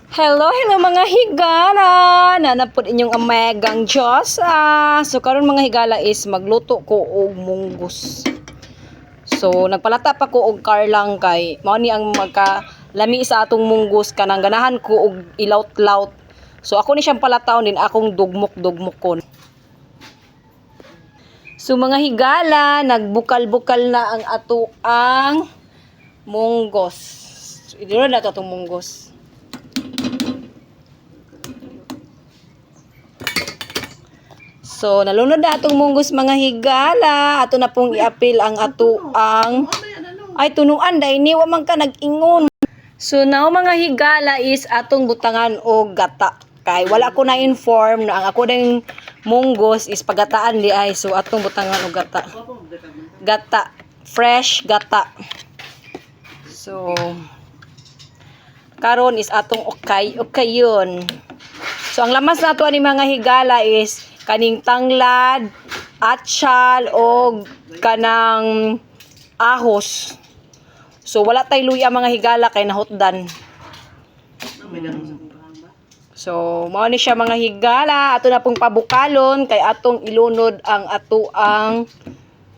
Hello mga higala! Nanapod inyong amegang Diyos. So karon mga higala is magluto ko og munggos. So nagpalata pa ko og karlang kay mao ni ang magkalami sa atong munggos kanang ganahan ko og ilaut-laut. So ako ni siyang palataon din akong dugmok-dugmokon. So mga higala, nagbukal-bukal na ang ato ang munggos. So, idiro na to atong munggos. So, nalunod na atong munggos mga higala. Ato na pong i-apil ang ato ang... Ay, tunuan, dahil ni, wamang ka nag-ingon. So, now mga higala is atong butangan o gata. Kay wala ko na-inform na ang ako ding munggos is pagataan di ay. So, atong butangan o gata. Gata. Fresh gata. So, karon is atong okay yun. So, ang lamas na ato ni mga higala is kaning tanglad, atsyal, o kanang ahos. So, wala tay luya mga higala kay nahutdan. So, mao ni siya mga higala. Ato na pong pabukalon kay atong ilunod ang ato ang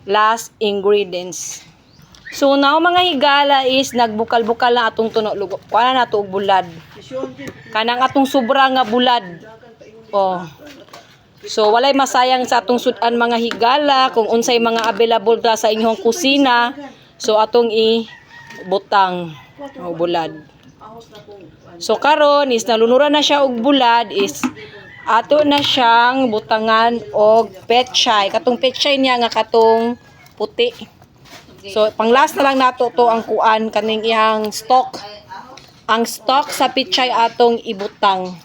last ingredients. So, now mga higala is nagbukal-bukal na atong tuno. Kuha na nato og bulad. Kanang atong sobra nga bulad. Oh. So, walay masayang sa atong sudan mga higala kung unsay mga available da sa inyong kusina. So, atong ibutang o bulad. So, karon is nalunuran na siya og bulad is ato na siyang butangan og petchay. Katong petchay niya nga katong puti. So, pang-last na lang nato to ang kuan kaning ihang stock. Ang stock sa petchay atong ibutang.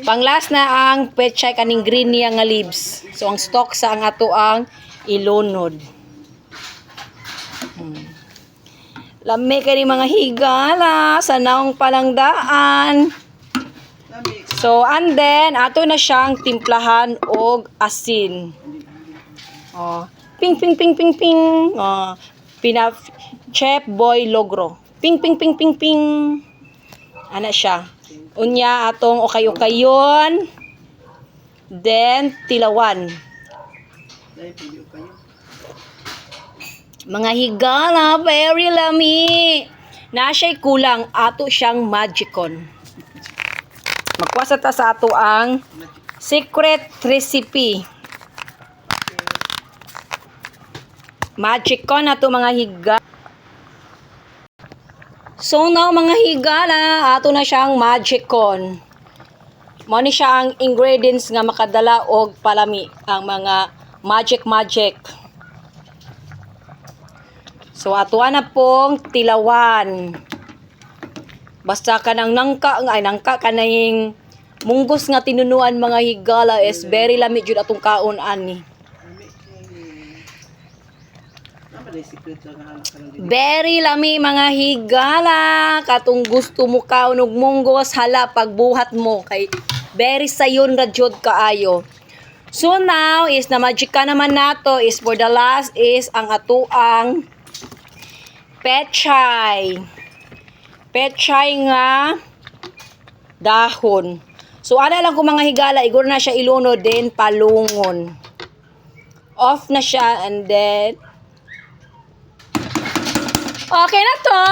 Pang-last na ang petchay kaning green niya nga leaves. So, ang stock sa ang ato ang ilunod. Lami kay mga higala sa naong palangdaan. So, and then, ato na siyang timplahan og asin. Oh, ping ping ping ping ping. Oh, Chef Boy Logro. Ping ping ping ping ping. Ana siya. Unya atong okay-okayon. Then tilawan. Mga higala, very lami. Na siya'y kulang ato siyang magicon. Magkwasa ta sa ato ang secret recipe. Magicon ato mga higala. So now mga higala, ato na siyang magicon. Mao ni siya ang ingredients nga makadala og palami, ang mga magic. So ato na pong tilawan. Basta kanang nangka kanang munggos nga tinunuan mga higala is very lami jud atong kaon ani. Very lami mga higala. Katong gusto mo kaon og munggos, hala pagbuhat mo kay very sayon ra jud kaayo. So now is na magika naman nato is for the last is ang ato ang petchay. Petchay nga dahon. So ana lang ko mga higala, igor na siya ilunod din palungon. Off na siya and then okay na to.